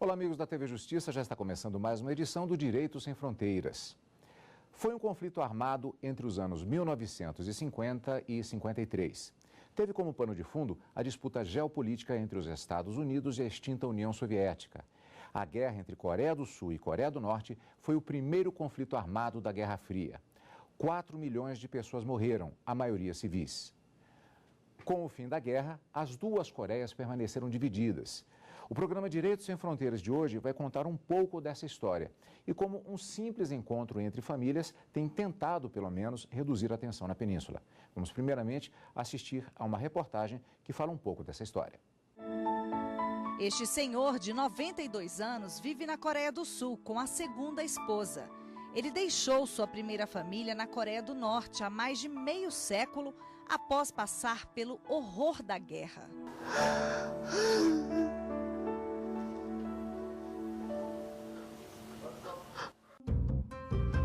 Olá, amigos da TV Justiça, já está começando mais uma edição do Direito Sem Fronteiras. Foi um conflito armado entre os anos 1950 e 53. Teve como pano de fundo a disputa geopolítica entre os Estados Unidos e a extinta União Soviética. A guerra entre Coreia do Sul e Coreia do Norte foi o primeiro conflito armado da Guerra Fria. 4 milhões de pessoas morreram, a maioria civis. Com o fim da guerra, as duas Coreias permaneceram divididas. O programa Direito Sem Fronteiras de hoje vai contar um pouco dessa história e como um simples encontro entre famílias tem tentado, pelo menos, reduzir a tensão na península. Vamos primeiramente assistir a uma reportagem que fala um pouco dessa história. Este senhor de 92 anos vive na Coreia do Sul com a segunda esposa. Ele deixou sua primeira família na Coreia do Norte há mais de meio século após passar pelo horror da guerra.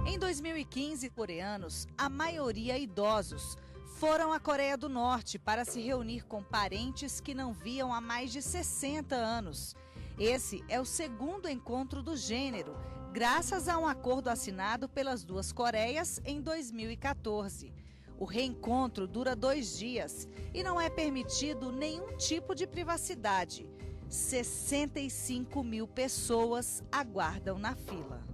Em 2015, coreanos, a maioria idosos, foram à Coreia do Norte para se reunir com parentes que não viam há mais de 60 anos. Esse é o segundo encontro do gênero, graças a um acordo assinado pelas duas Coreias em 2014. O reencontro dura 2 dias e não é permitido nenhum tipo de privacidade. 65 mil pessoas aguardam na fila.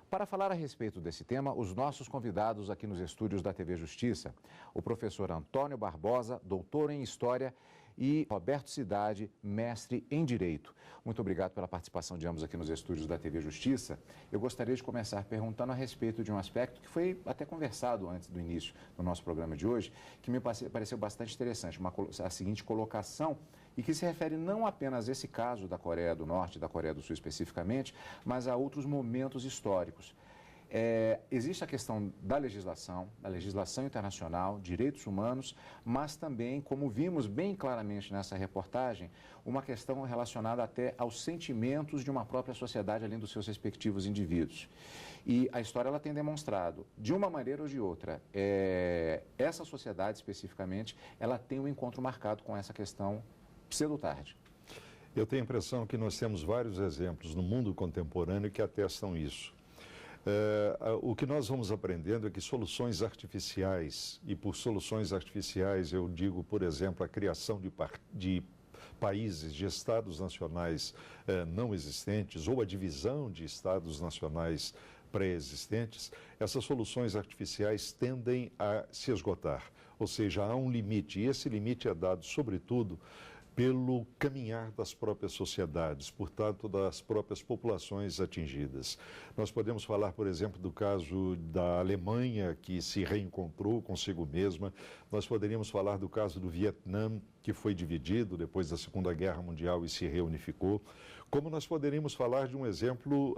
Para falar a respeito desse tema, os nossos convidados aqui nos estúdios da TV Justiça, o professor Antônio Barbosa, doutor em História, e Roberto Cidade, mestre em Direito. Muito obrigado pela participação de ambos aqui nos estúdios da TV Justiça. Eu gostaria de começar perguntando a respeito de um aspecto que foi até conversado antes do início do nosso programa de hoje, que me pareceu bastante interessante, a seguinte colocação, e que se refere não apenas a esse caso da Coreia do Norte e da Coreia do Sul especificamente, mas a outros momentos históricos. Existe a questão da legislação internacional, direitos humanos, mas também, como vimos bem claramente nessa reportagem, uma questão relacionada até aos sentimentos de uma própria sociedade, além dos seus respectivos indivíduos. E a história ela tem demonstrado, de uma maneira ou de outra, essa sociedade especificamente, ela tem um encontro marcado com essa questão cedo ou tarde. Eu tenho a impressão que nós temos vários exemplos no mundo contemporâneo que atestam isso. O que nós vamos aprendendo é que soluções artificiais, e por soluções artificiais eu digo, por exemplo, a criação de países, de estados nacionais não existentes, ou a divisão de estados nacionais pré-existentes, essas soluções artificiais tendem a se esgotar. Ou seja, há um limite, e esse limite é dado, sobretudo, pelo caminhar das próprias sociedades, portanto, das próprias populações atingidas. Nós podemos falar, por exemplo, do caso da Alemanha, que se reencontrou consigo mesma. Nós poderíamos falar do caso do Vietnã, que foi dividido depois da Segunda Guerra Mundial e se reunificou. Como nós poderíamos falar de um exemplo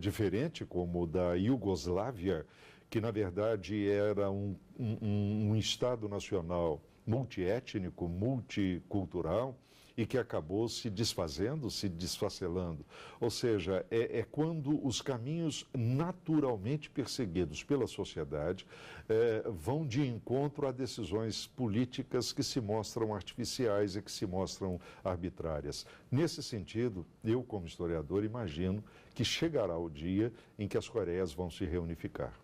diferente, como o da Iugoslávia, que, na verdade, era um Estado nacional multiétnico, multicultural, e que acabou se desfazendo, se desfacelando. Ou seja, é quando os caminhos naturalmente perseguidos pela sociedade vão de encontro a decisões políticas que se mostram artificiais e que se mostram arbitrárias. Nesse sentido, eu, como historiador, imagino que chegará o dia em que as Coreias vão se reunificar.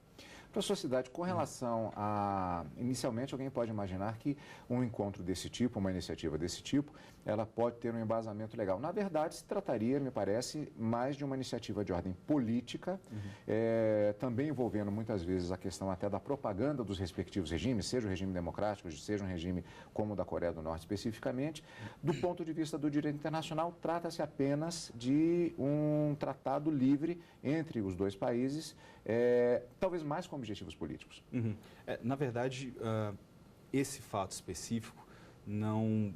Para a sociedade, com relação a... Inicialmente, alguém pode imaginar que um encontro desse tipo, uma iniciativa desse tipo, ela pode ter um embasamento legal. Na verdade, se trataria, me parece, mais de uma iniciativa de ordem política, também envolvendo muitas vezes a questão até da propaganda dos respectivos regimes, seja o regime democrático, seja um regime como o da Coreia do Norte especificamente. Do ponto de vista do direito internacional, trata-se apenas de um tratado livre entre os dois países, talvez mais com objetivos políticos. Na verdade, esse fato específico não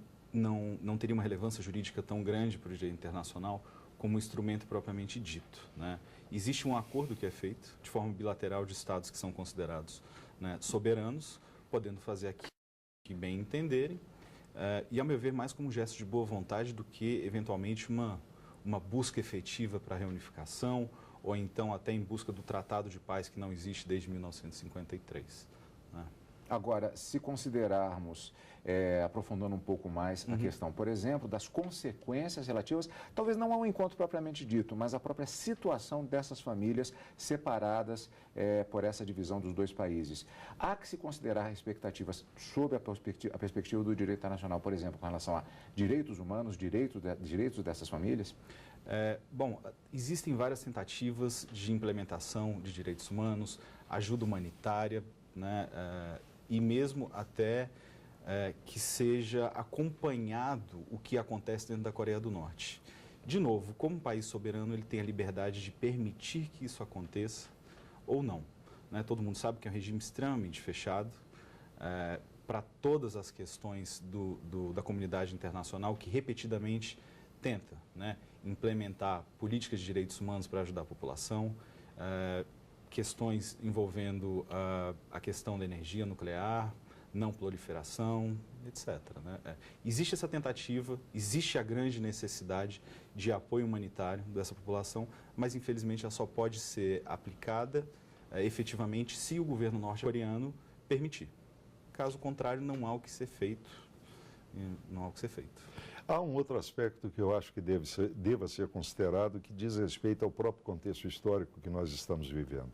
teria uma relevância jurídica tão grande para o direito internacional como um instrumento propriamente dito, né? Existe um acordo que é feito de forma bilateral de estados que são considerados, né, soberanos, podendo fazer aquilo que bem entenderem, e, a meu ver, mais como um gesto de boa vontade do que, eventualmente, uma busca efetiva para a reunificação, ou então até em busca do Tratado de Paz que não existe desde 1953. Né? Agora, se considerarmos, aprofundando um pouco mais a questão, por exemplo, das consequências relativas, talvez não ao encontro propriamente dito, mas à própria situação dessas famílias separadas por essa divisão dos dois países. Há que se considerar expectativas sob a perspectiva do direito internacional, por exemplo, com relação a direitos humanos, direitos dessas famílias? Bom, existem várias tentativas de implementação de direitos humanos, ajuda humanitária, né, e mesmo até que seja acompanhado o que acontece dentro da Coreia do Norte. De novo, como país soberano, ele tem a liberdade de permitir que isso aconteça ou não. Né? Todo mundo sabe que é um regime extremamente fechado para todas as questões da comunidade internacional, que repetidamente tenta, né, implementar políticas de direitos humanos para ajudar a população, questões envolvendo a questão da energia nuclear, não proliferação, etc. Né? Existe essa tentativa, existe a grande necessidade de apoio humanitário dessa população, mas infelizmente ela só pode ser aplicada efetivamente se o governo norte-coreano permitir. Caso contrário, não há o que ser feito. Não há o que ser feito. Há um outro aspecto que eu acho que deva ser considerado, que diz respeito ao próprio contexto histórico que nós estamos vivendo.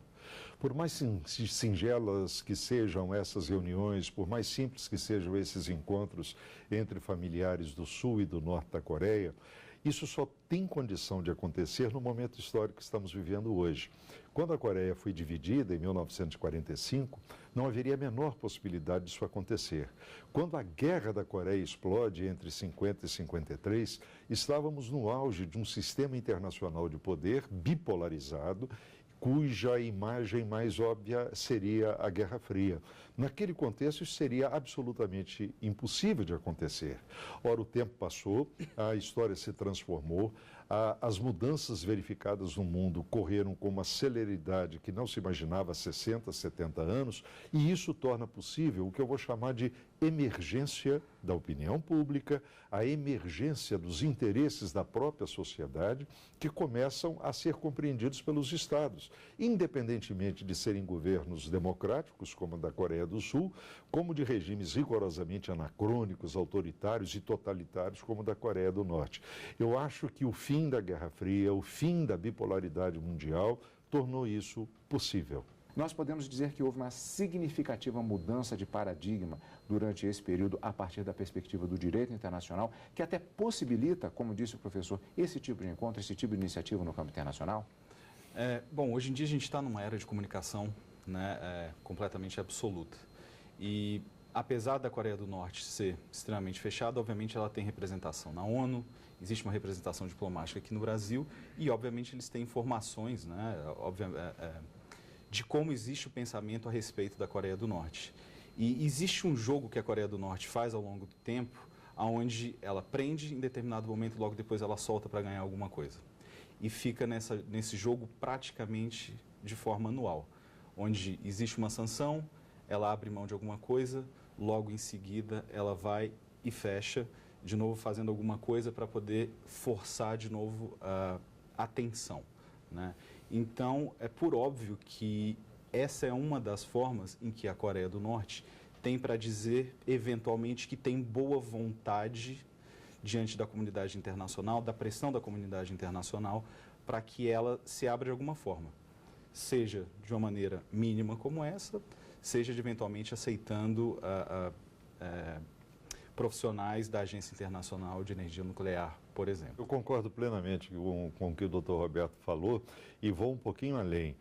Por mais singelas que sejam essas reuniões, por mais simples que sejam esses encontros entre familiares do Sul e do Norte da Coreia, isso só tem condição de acontecer no momento histórico que estamos vivendo hoje. Quando a Coreia foi dividida, em 1945, não haveria a menor possibilidade disso acontecer. Quando a Guerra da Coreia explode entre 50 e 53, estávamos no auge de um sistema internacional de poder bipolarizado, cuja imagem mais óbvia seria a Guerra Fria. Naquele contexto, isso seria absolutamente impossível de acontecer. Ora, o tempo passou, a história se transformou, as mudanças verificadas no mundo correram com uma celeridade que não se imaginava há 60, 70 anos, e isso torna possível o que eu vou chamar de emergência da opinião pública, a emergência dos interesses da própria sociedade, que começam a ser compreendidos pelos Estados, independentemente de serem governos democráticos, como o da Coreia do Sul, como de regimes rigorosamente anacrônicos, autoritários e totalitários, como o da Coreia do Norte. Eu acho que o fim da Guerra Fria, o fim da bipolaridade mundial, tornou isso possível. Nós podemos dizer que houve uma significativa mudança de paradigma durante esse período, a partir da perspectiva do direito internacional, que até possibilita, como disse o professor, esse tipo de encontro, esse tipo de iniciativa no campo internacional? Bom, hoje em dia a gente está numa era de comunicação, né, completamente absoluta. E apesar da Coreia do Norte ser extremamente fechada, obviamente ela tem representação na ONU, existe uma representação diplomática aqui no Brasil e, obviamente, eles têm informações, né, de como existe o pensamento a respeito da Coreia do Norte. E existe um jogo que a Coreia do Norte faz ao longo do tempo, onde ela prende em determinado momento e logo depois ela solta para ganhar alguma coisa. E fica nesse jogo praticamente de forma anual, onde existe uma sanção, ela abre mão de alguma coisa, logo em seguida ela vai e fecha, de novo fazendo alguma coisa para poder forçar de novo a tensão, né? Então, é por óbvio que essa é uma das formas em que a Coreia do Norte tem para dizer, eventualmente, que tem boa vontade diante da comunidade internacional, da pressão da comunidade internacional, para que ela se abra de alguma forma. Seja de uma maneira mínima como essa, seja de eventualmente aceitando profissionais da Agência Internacional de Energia Nuclear, por exemplo. Eu concordo plenamente com o que o Dr. Roberto falou e vou um pouquinho além.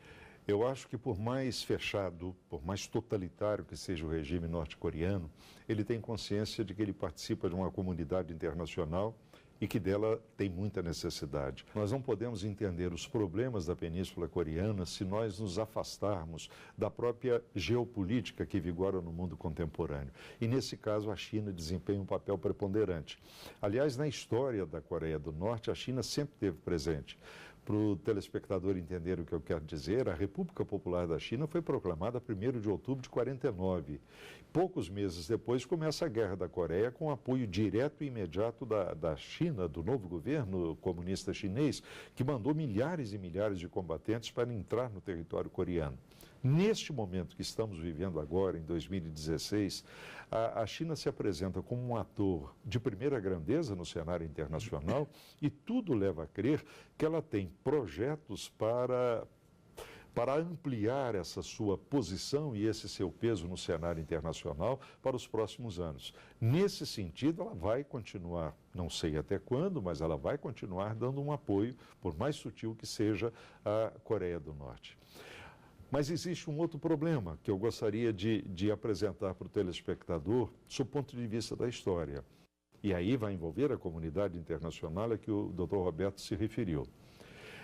Eu acho que por mais fechado, por mais totalitário que seja o regime norte-coreano, ele tem consciência de que ele participa de uma comunidade internacional e que dela tem muita necessidade. Nós não podemos entender os problemas da Península Coreana se nós nos afastarmos da própria geopolítica que vigora no mundo contemporâneo. E, nesse caso, a China desempenha um papel preponderante. Aliás, na história da Coreia do Norte, a China sempre esteve presente. Para o telespectador entender o que eu quero dizer, a República Popular da China foi proclamada 1º de outubro de 49. Poucos meses depois começa a Guerra da Coreia com apoio direto e imediato da China, do novo governo comunista chinês, que mandou milhares e milhares de combatentes para entrar no território coreano. Neste momento que estamos vivendo agora, em 2016, a China se apresenta como um ator de primeira grandeza no cenário internacional e tudo leva a crer que ela tem projetos para ampliar essa sua posição e esse seu peso no cenário internacional para os próximos anos. Nesse sentido, ela vai continuar, não sei até quando, mas ela vai continuar dando um apoio, por mais sutil que seja, à Coreia do Norte. Mas existe um outro problema que eu gostaria de apresentar para o telespectador, sob o ponto de vista da história. E aí vai envolver a comunidade internacional a que o Dr. Roberto se referiu.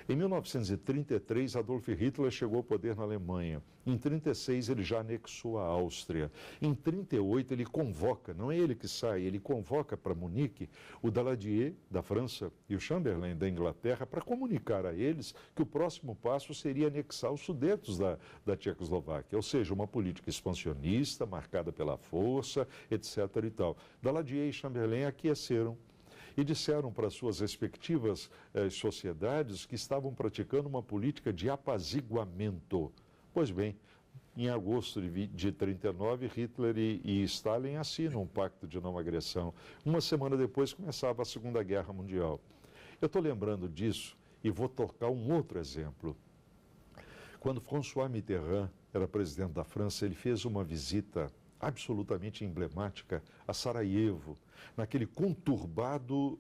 Em 1933, Adolf Hitler chegou ao poder na Alemanha. Em 1936, ele já anexou a Áustria. Em 1938, ele convoca, não é ele que sai, ele convoca para Munique o Daladier, da França, e o Chamberlain, da Inglaterra, para comunicar a eles que o próximo passo seria anexar os Sudetos da Tchecoslováquia, ou seja, uma política expansionista, marcada pela força, etc. e tal. Daladier e Chamberlain aqueceram e disseram para suas respectivas sociedades que estavam praticando uma política de apaziguamento. Pois bem, em agosto de 1939, Hitler e Stalin assinam um pacto de não agressão. Uma semana depois começava a Segunda Guerra Mundial. Eu estou lembrando disso e vou tocar um outro exemplo. Quando François Mitterrand era presidente da França, ele fez uma visita absolutamente emblemática a Sarajevo, naquele conturbado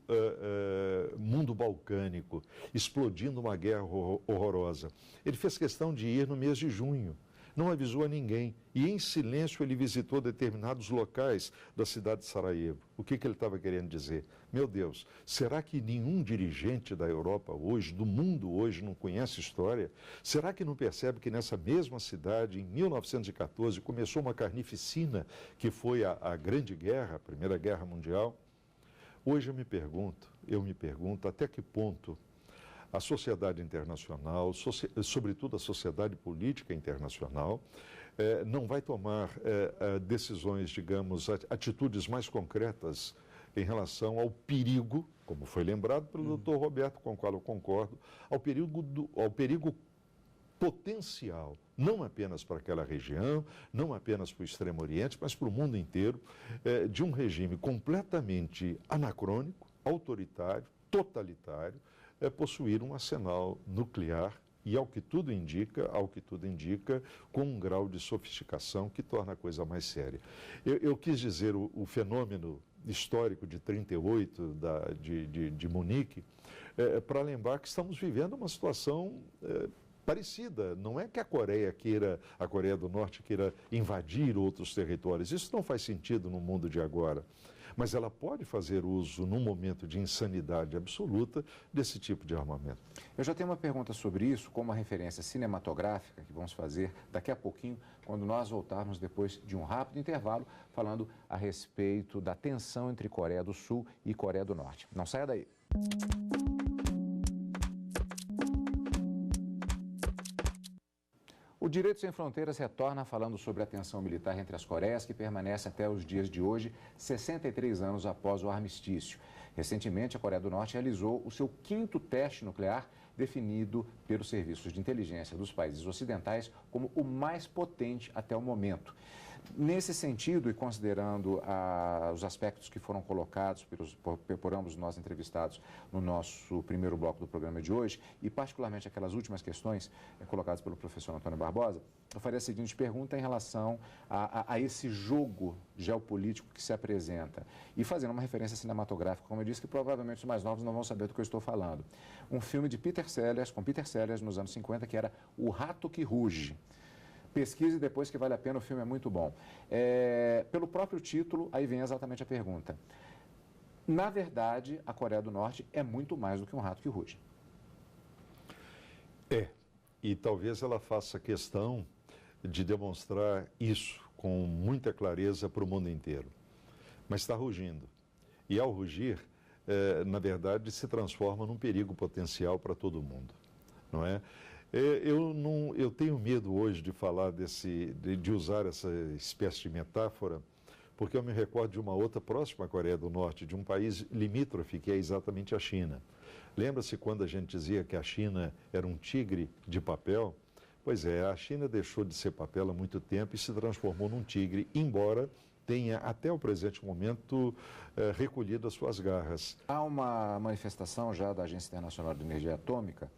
mundo balcânico, explodindo uma guerra horrorosa. Ele fez questão de ir no mês de junho, não avisou a ninguém e em silêncio ele visitou determinados locais da cidade de Sarajevo. O que ele estava querendo dizer? Meu Deus, será que nenhum dirigente da Europa hoje, do mundo hoje, não conhece história? Será que não percebe que nessa mesma cidade, em 1914, começou uma carnificina que foi a Grande Guerra, a Primeira Guerra Mundial? Hoje eu me pergunto até que ponto a sociedade internacional, sobretudo a sociedade política internacional, não vai tomar decisões, digamos, atitudes mais concretas em relação ao perigo, como foi lembrado pelo Dr. Roberto, com o qual eu concordo, ao perigo potencial, não apenas para aquela região, não apenas para o Extremo Oriente, mas para o mundo inteiro, de um regime completamente anacrônico, autoritário, totalitário, possuir um arsenal nuclear e, ao que tudo indica, com um grau de sofisticação que torna a coisa mais séria. Eu quis dizer o fenômeno histórico de 1938, de Munique, para lembrar que estamos vivendo uma situação parecida. Não é que a Coreia do Norte queira invadir outros territórios. Isso não faz sentido no mundo de agora. Mas ela pode fazer uso, num momento de insanidade absoluta, desse tipo de armamento. Eu já tenho uma pergunta sobre isso, como uma referência cinematográfica, que vamos fazer daqui a pouquinho, quando nós voltarmos depois de um rápido intervalo, falando a respeito da tensão entre Coreia do Sul e Coreia do Norte. Não saia daí. O Direito Sem Fronteiras retorna falando sobre a tensão militar entre as Coreias, que permanece até os dias de hoje, 63 anos após o armistício. Recentemente, a Coreia do Norte realizou o seu 5º teste nuclear, definido pelos serviços de inteligência dos países ocidentais como o mais potente até o momento. Nesse sentido, e considerando os aspectos que foram colocados por ambos nós entrevistados no nosso primeiro bloco do programa de hoje, e particularmente aquelas últimas questões colocadas pelo professor Antônio Barbosa, eu faria a seguinte pergunta em relação a esse jogo geopolítico que se apresenta. E fazendo uma referência cinematográfica, como eu disse, que provavelmente os mais novos não vão saber do que eu estou falando. Um filme de Peter Sellers, com Peter Sellers nos anos 50, que era O Rato que Ruge. Pesquise depois, que vale a pena, o filme é muito bom. Pelo próprio título, aí vem exatamente a pergunta. Na verdade, a Coreia do Norte é muito mais do que um rato que ruge. E talvez ela faça questão de demonstrar isso com muita clareza para o mundo inteiro. Mas está rugindo. E ao rugir, na verdade, se transforma num perigo potencial para todo mundo, não é? Eu tenho medo hoje de falar de usar essa espécie de metáfora, porque eu me recordo de uma outra próxima à Coreia do Norte, de um país limítrofe, que é exatamente a China. Lembra-se quando a gente dizia que a China era um tigre de papel? Pois é, a China deixou de ser papel há muito tempo e se transformou num tigre, embora tenha até o presente momento recolhido as suas garras. Há uma manifestação já da Agência Internacional de Energia Atômica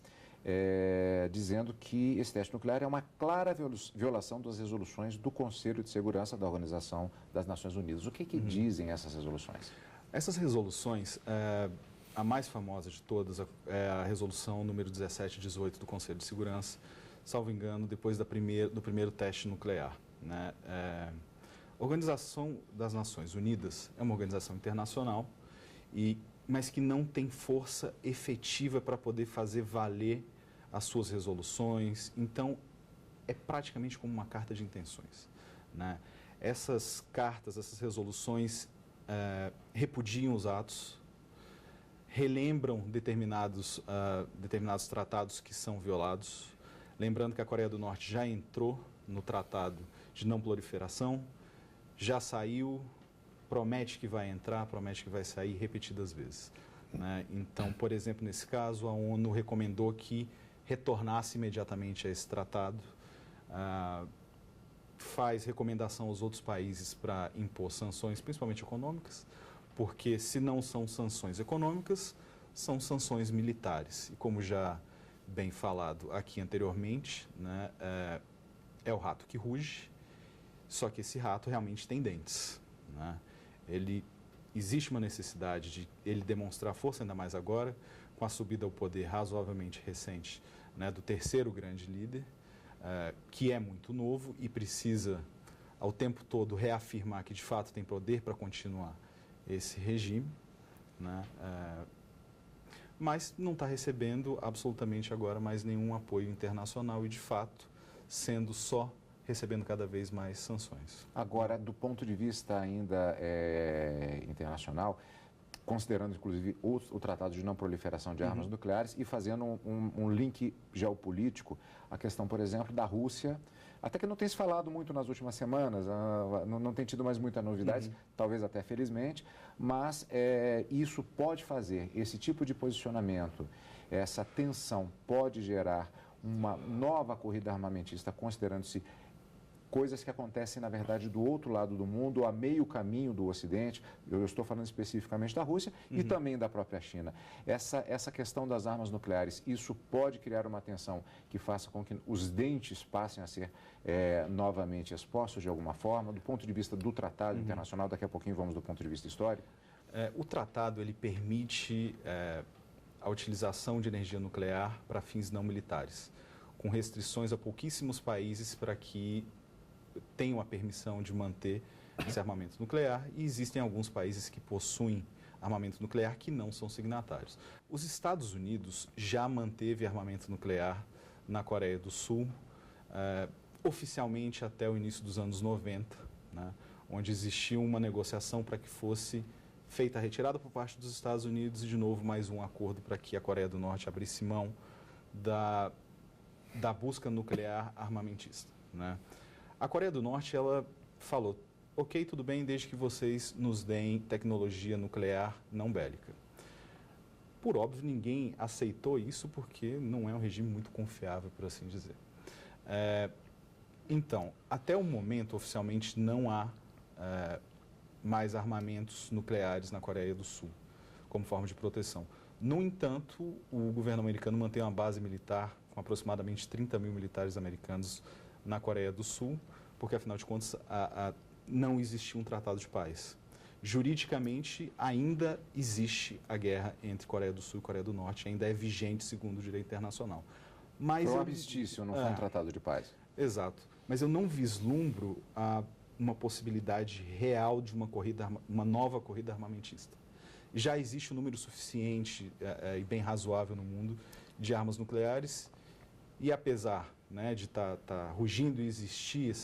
dizendo que esse teste nuclear é uma clara violação das resoluções do Conselho de Segurança da Organização das Nações Unidas. O que dizem essas resoluções? Essas resoluções, a mais famosa de todas é a resolução número 1718 do Conselho de Segurança, salvo engano, depois do primeiro teste nuclear, né? A Organização das Nações Unidas é uma organização internacional, mas que não tem força efetiva para poder fazer valer as suas resoluções. Então, é praticamente como uma carta de intenções, né? Essas cartas, essas resoluções repudiam os atos, relembram determinados tratados que são violados. Lembrando que a Coreia do Norte já entrou no Tratado de Não Proliferação, já saiu, promete que vai entrar, promete que vai sair repetidas vezes, né? Então, por exemplo, nesse caso, a ONU recomendou que retornasse imediatamente a esse tratado, faz recomendação aos outros países para impor sanções, principalmente econômicas, porque se não são sanções econômicas, são sanções militares. E como já bem falado aqui anteriormente, né, é o rato que ruge, só que esse rato realmente tem dentes, né? Existe uma necessidade de ele demonstrar força, ainda mais agora, com a subida ao poder razoavelmente recente, né, do terceiro grande líder, que é muito novo e precisa, ao tempo todo, reafirmar que, de fato, tem poder para continuar esse regime, né? Mas não está recebendo absolutamente agora mais nenhum apoio internacional e, de fato, recebendo cada vez mais sanções. Agora, do ponto de vista ainda internacional, considerando inclusive o Tratado de Não Proliferação de Armas Nucleares e fazendo um link geopolítico, a questão, por exemplo, da Rússia, até que não tem se falado muito nas últimas semanas, não tem tido mais muitas novidades, talvez até felizmente, mas isso pode fazer, esse tipo de posicionamento, essa tensão pode gerar uma nova corrida armamentista, considerando-se coisas que acontecem, na verdade, do outro lado do mundo, a meio caminho do Ocidente. Eu estou falando especificamente da Rússia e também da própria China. Essa questão das armas nucleares, isso pode criar uma tensão que faça com que os dentes passem a ser novamente expostos de alguma forma, do ponto de vista do tratado internacional. Daqui a pouquinho vamos do ponto de vista histórico. O tratado, ele permite a utilização de energia nuclear para fins não militares, com restrições a pouquíssimos países para que tenham a permissão de manter esse armamento nuclear, e existem alguns países que possuem armamento nuclear que não são signatários. Os Estados Unidos já manteve armamento nuclear na Coreia do Sul, oficialmente até o início dos anos 90, né, onde existiu uma negociação para que fosse feita a retirada por parte dos Estados Unidos e, de novo, mais um acordo para que a Coreia do Norte abrisse mão da busca nuclear armamentista, né? A Coreia do Norte, ela falou, ok, tudo bem, desde que vocês nos deem tecnologia nuclear não bélica. Por óbvio, ninguém aceitou isso porque não é um regime muito confiável, por assim dizer. Então, até o momento, oficialmente, não há mais armamentos nucleares na Coreia do Sul, como forma de proteção. No entanto, o governo americano mantém uma base militar com aproximadamente 30 mil militares americanos na Coreia do Sul, porque, afinal de contas, não existia um tratado de paz. Juridicamente, ainda existe a guerra entre Coreia do Sul e Coreia do Norte, ainda é vigente segundo o direito internacional. Mas foi um armistício, não foi um tratado de paz. Exato. Mas eu não vislumbro uma possibilidade real de uma nova corrida armamentista. Já existe um número suficiente e bem razoável no mundo de armas nucleares, e apesar, né, de estar rugindo e existir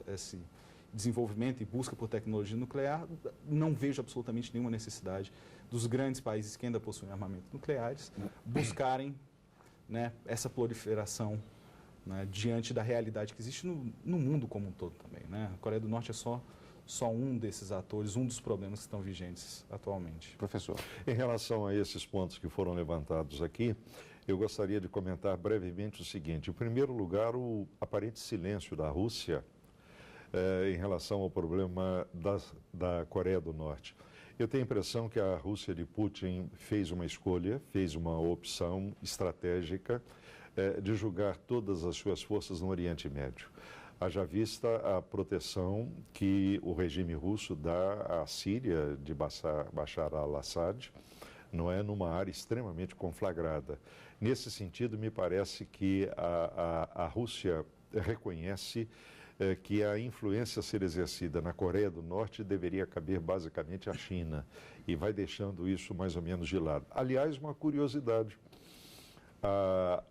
esse desenvolvimento e busca por tecnologia nuclear, não vejo absolutamente nenhuma necessidade dos grandes países que ainda possuem armamentos nucleares buscarem, né, essa proliferação, né, diante da realidade que existe no mundo como um todo também, né? A Coreia do Norte é só um desses atores, um dos problemas que estão vigentes atualmente. Professor. Em relação a esses pontos que foram levantados aqui, eu gostaria de comentar brevemente o seguinte. Em primeiro lugar, o aparente silêncio da Rússia em relação ao problema da Coreia do Norte. Eu tenho a impressão que a Rússia de Putin fez uma escolha, fez uma opção estratégica de julgar todas as suas forças no Oriente Médio. Haja vista a proteção que o regime russo dá à Síria de Bashar al-Assad, não é, numa área extremamente conflagrada. Nesse sentido, me parece que a Rússia reconhece que a influência a ser exercida na Coreia do Norte deveria caber basicamente à China e vai deixando isso mais ou menos de lado. Aliás, uma curiosidade,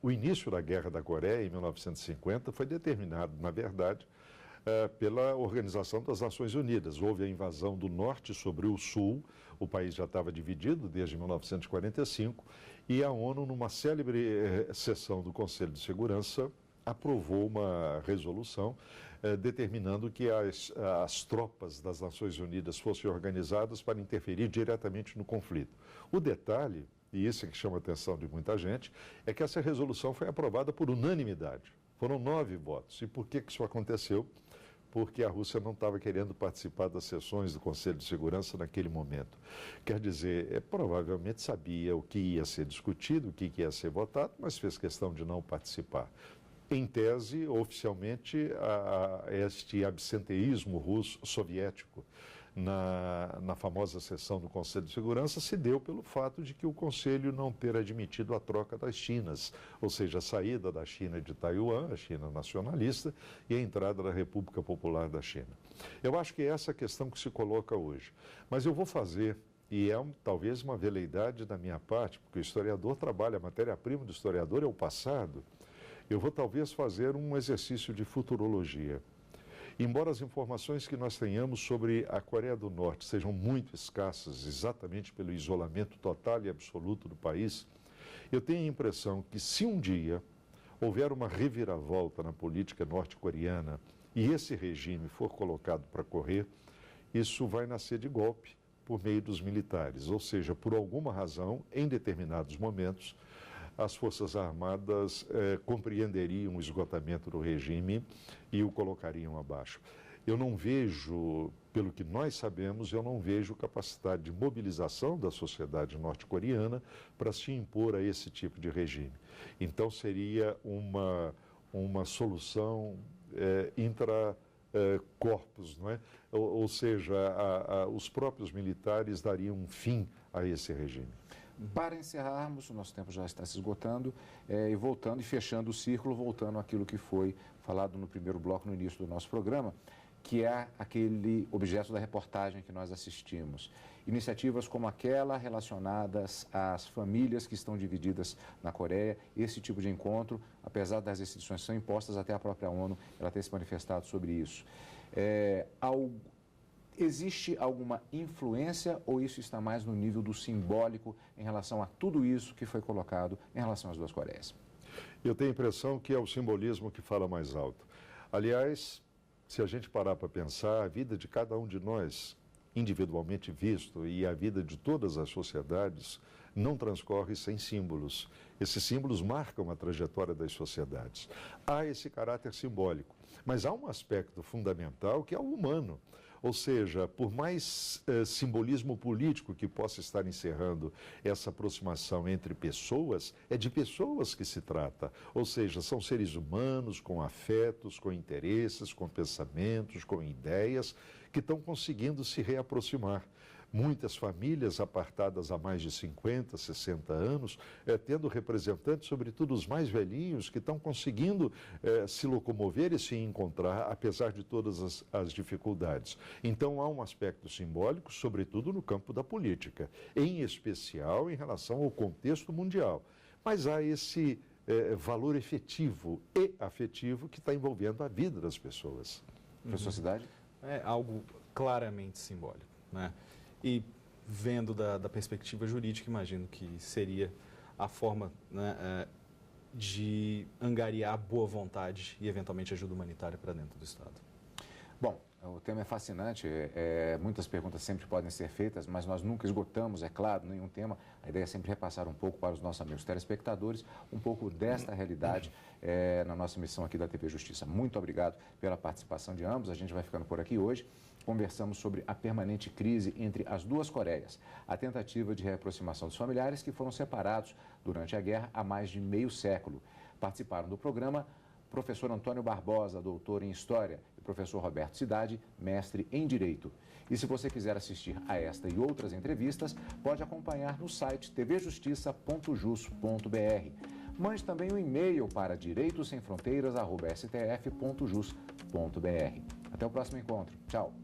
o início da Guerra da Coreia, em 1950, foi determinado, na verdade, pela Organização das Nações Unidas. Houve a invasão do Norte sobre o Sul, o país já estava dividido desde 1945, e a ONU, numa célebre sessão do Conselho de Segurança, aprovou uma resolução determinando que as tropas das Nações Unidas fossem organizadas para interferir diretamente no conflito. O detalhe, e esse é que chama a atenção de muita gente, é que essa resolução foi aprovada por unanimidade. Foram 9 votos. E por que isso aconteceu? Porque a Rússia não estava querendo participar das sessões do Conselho de Segurança naquele momento. Quer dizer, provavelmente sabia o que ia ser discutido, o que ia ser votado, mas fez questão de não participar. Em tese, oficialmente, este absenteísmo russo soviético na famosa sessão do Conselho de Segurança se deu pelo fato de que o Conselho não ter admitido a troca das Chinas, ou seja, a saída da China de Taiwan, a China nacionalista, e a entrada da República Popular da China. Eu acho que é essa a questão que se coloca hoje. Mas eu vou fazer, e talvez uma veleidade da minha parte, porque o historiador trabalha, a matéria-prima do historiador é o passado. Eu vou talvez fazer um exercício de futurologia. Embora as informações que nós tenhamos sobre a Coreia do Norte sejam muito escassas, exatamente pelo isolamento total e absoluto do país, eu tenho a impressão que se um dia houver uma reviravolta na política norte-coreana e esse regime for colocado para correr, isso vai nascer de golpe por meio dos militares, ou seja, por alguma razão, em determinados momentos, as Forças Armadas compreenderiam o esgotamento do regime e o colocariam abaixo. Eu não vejo, pelo que nós sabemos, eu não vejo capacidade de mobilização da sociedade norte-coreana para se impor a esse tipo de regime. Então seria uma solução intra-corpus, não é? Ou seja, os próprios militares dariam um fim a esse regime. Para encerrarmos, o nosso tempo já está se esgotando, e voltando e fechando o círculo, voltando àquilo que foi falado no primeiro bloco, no início do nosso programa, que é aquele objeto da reportagem que nós assistimos. Iniciativas como aquela relacionadas às famílias que estão divididas na Coreia, esse tipo de encontro, apesar das restrições que são impostas, até a própria ONU, ela tem se manifestado sobre isso. Existe alguma influência ou isso está mais no nível do simbólico em relação a tudo isso que foi colocado em relação às duas Coreias? Eu tenho a impressão que é o simbolismo que fala mais alto. Aliás, se a gente parar para pensar, a vida de cada um de nós, individualmente visto, e a vida de todas as sociedades, não transcorre sem símbolos. Esses símbolos marcam a trajetória das sociedades. Há esse caráter simbólico, mas há um aspecto fundamental que é o humano. Ou seja, por mais simbolismo político que possa estar encerrando essa aproximação entre pessoas, é de pessoas que se trata. Ou seja, são seres humanos com afetos, com interesses, com pensamentos, com ideias, que estão conseguindo se reaproximar. Muitas famílias apartadas há mais de 50, 60 anos, tendo representantes, sobretudo os mais velhinhos, que estão conseguindo se locomover e se encontrar, apesar de todas as dificuldades. Então, há um aspecto simbólico, sobretudo no campo da política, em especial em relação ao contexto mundial. Mas há esse valor efetivo e afetivo que está envolvendo a vida das pessoas. Professor Cidade? É algo claramente simbólico, né? E vendo da perspectiva jurídica, imagino que seria a forma, né, de angariar boa vontade e, eventualmente, ajuda humanitária para dentro do Estado. Bom, O tema é fascinante, muitas perguntas sempre podem ser feitas, mas nós nunca esgotamos, é claro, nenhum tema. A ideia é sempre repassar um pouco para os nossos amigos telespectadores, um pouco desta realidade na nossa missão aqui da TV Justiça. Muito obrigado pela participação de ambos, a gente vai ficando por aqui hoje. Conversamos sobre a permanente crise entre as duas Coreias, a tentativa de reaproximação dos familiares que foram separados durante a guerra há mais de meio século. Participaram do programa professor Antônio Barbosa, doutor em História, e professor Roberto Cidade, mestre em Direito. E se você quiser assistir a esta e outras entrevistas, pode acompanhar no site tvjustiça.jus.br. Mande também um e-mail para direitosemfronteiras@stf.jus.br. Até o próximo encontro. Tchau.